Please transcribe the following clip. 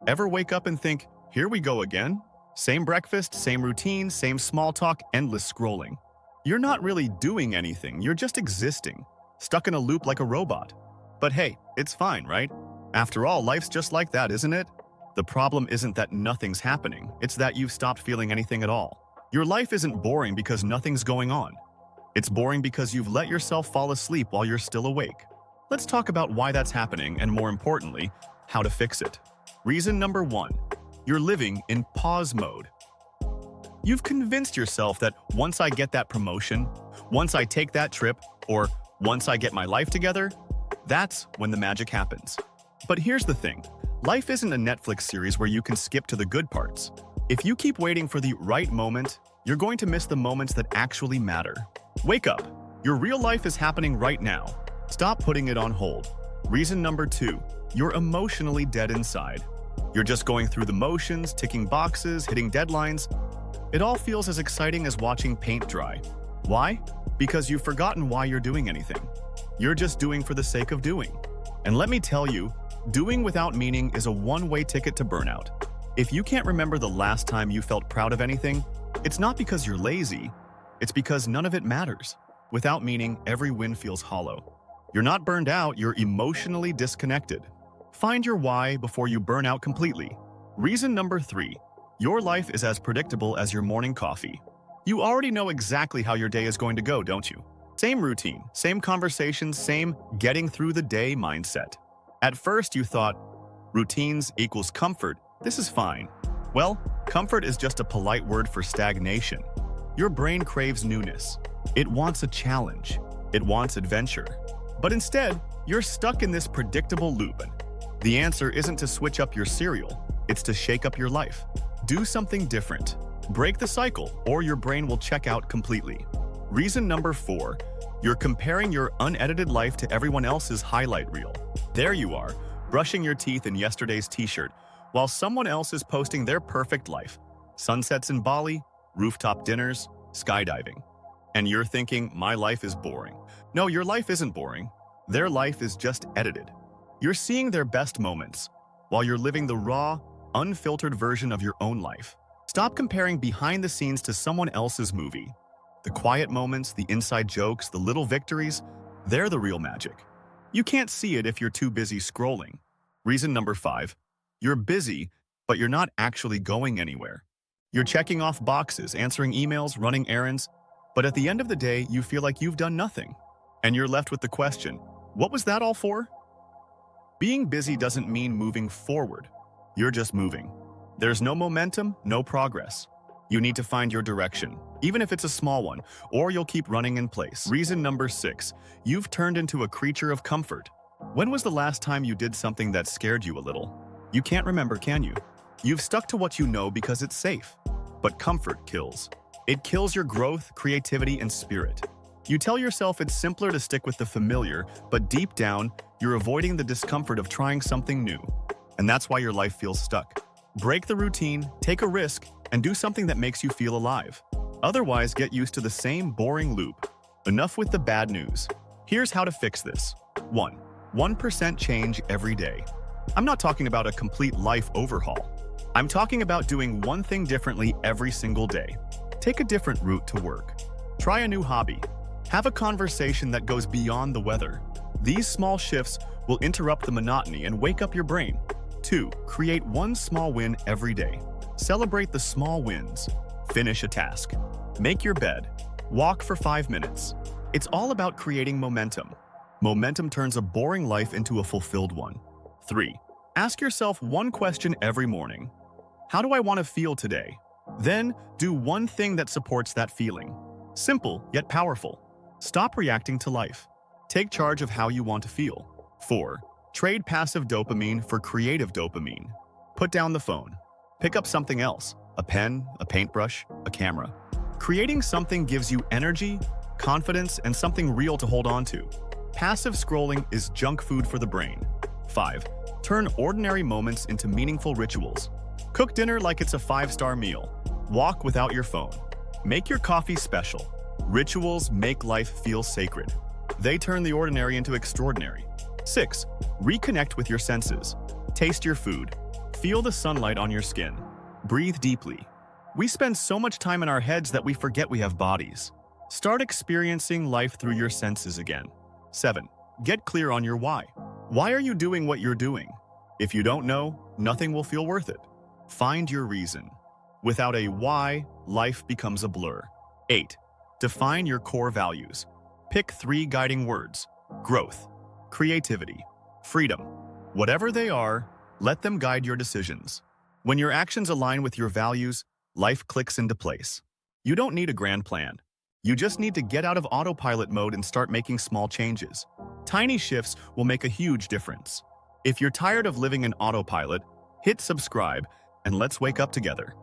Ever wake up and think, here we go again? Same breakfast, same routine, same small talk, endless scrolling. You're not really doing anything, you're just existing, stuck in a loop like a robot. But hey, it's fine, right? After all, life's just like that, isn't it? The problem isn't that nothing's happening, it's that you've stopped feeling anything at all. Your life isn't boring because nothing's going on. It's boring because you've let yourself fall asleep while you're still awake. Let's talk about why that's happening and, more importantly, how to fix it. Reason number 1. You're living in pause mode. You've convinced yourself that once I get that promotion, once I take that trip, or once I get my life together, that's when the magic happens. But here's the thing. Life isn't a Netflix series where you can skip to the good parts. If you keep waiting for the right moment, you're going to miss the moments that actually matter. Wake up. Your real life is happening right now. Stop putting it on hold. Reason number 2. You're emotionally dead inside. You're just going through the motions, ticking boxes, hitting deadlines. It all feels as exciting as watching paint dry. Why? Because you've forgotten why you're doing anything. You're just doing for the sake of doing. And let me tell you, doing without meaning is a one-way ticket to burnout. If you can't remember the last time you felt proud of anything, it's not because you're lazy, it's because none of it matters. Without meaning, every win feels hollow. You're not burned out, you're emotionally disconnected. Find your why before you burn out completely. Reason number 3. Your life is as predictable as your morning coffee. You already know exactly how your day is going to go, don't you? Same routine, same conversations, same getting through the day mindset. At first you thought, routines equals comfort, this is fine. Well, comfort is just a polite word for stagnation. Your brain craves newness. It wants a challenge. It wants adventure. But instead, you're stuck in this predictable loop. The answer isn't to switch up your cereal, it's to shake up your life. Do something different. Break the cycle, or your brain will check out completely. Reason number 4. You're comparing your unedited life to everyone else's highlight reel. There you are, brushing your teeth in yesterday's t-shirt, while someone else is posting their perfect life. Sunsets in Bali, rooftop dinners, skydiving. And you're thinking, my life is boring. No, your life isn't boring. Their life is just edited. You're seeing their best moments, while you're living the raw, unfiltered version of your own life. Stop comparing behind the scenes to someone else's movie. The quiet moments, the inside jokes, the little victories, they're the real magic. You can't see it if you're too busy scrolling. Reason number 5. You're busy, but you're not actually going anywhere. You're checking off boxes, answering emails, running errands, but at the end of the day, you feel like you've done nothing. And you're left with the question, what was that all for? Being busy doesn't mean moving forward. You're just moving. There's no momentum, no progress. You need to find your direction, even if it's a small one, or you'll keep running in place. Reason number 6. You've turned into a creature of comfort. When was the last time you did something that scared you a little? You can't remember, can you? You've stuck to what you know because it's safe. But comfort kills. It kills your growth, creativity, and spirit. You tell yourself it's simpler to stick with the familiar, but deep down, you're avoiding the discomfort of trying something new. And that's why your life feels stuck. Break the routine, take a risk, and do something that makes you feel alive. Otherwise, get used to the same boring loop. Enough with the bad news. Here's how to fix this. 1. 1% change every day. I'm not talking about a complete life overhaul. I'm talking about doing one thing differently every single day. Take a different route to work. Try a new hobby. Have a conversation that goes beyond the weather. These small shifts will interrupt the monotony and wake up your brain. 2. Create one small win every day. Celebrate the small wins. Finish a task. Make your bed. Walk for 5 minutes. It's all about creating momentum. Momentum turns a boring life into a fulfilled one. 3. Ask yourself one question every morning. How do I want to feel today? Then, do one thing that supports that feeling. Simple, yet powerful. Stop reacting to life. Take charge of how you want to feel. 4. Trade passive dopamine for creative dopamine. Put down the phone. Pick up something else. A pen, a paintbrush, a camera. Creating something gives you energy, confidence, and something real to hold on to. Passive scrolling is junk food for the brain. 5. Turn ordinary moments into meaningful rituals. Cook dinner like it's a 5-star meal. Walk without your phone. Make your coffee special. Rituals make life feel sacred. They turn the ordinary into extraordinary. 6. Reconnect with your senses. Taste your food. Feel the sunlight on your skin. Breathe deeply. We spend so much time in our heads that we forget we have bodies. Start experiencing life through your senses again. 7. Get clear on your why. Why are you doing what you're doing? If you don't know, nothing will feel worth it. Find your reason. Without a why, life becomes a blur. 8. Define your core values. Pick 3 guiding words: growth, creativity, freedom. Whatever they are, let them guide your decisions. When your actions align with your values, life clicks into place. You don't need a grand plan. You just need to get out of autopilot mode and start making small changes. Tiny shifts will make a huge difference. If you're tired of living in autopilot, hit subscribe and let's wake up together.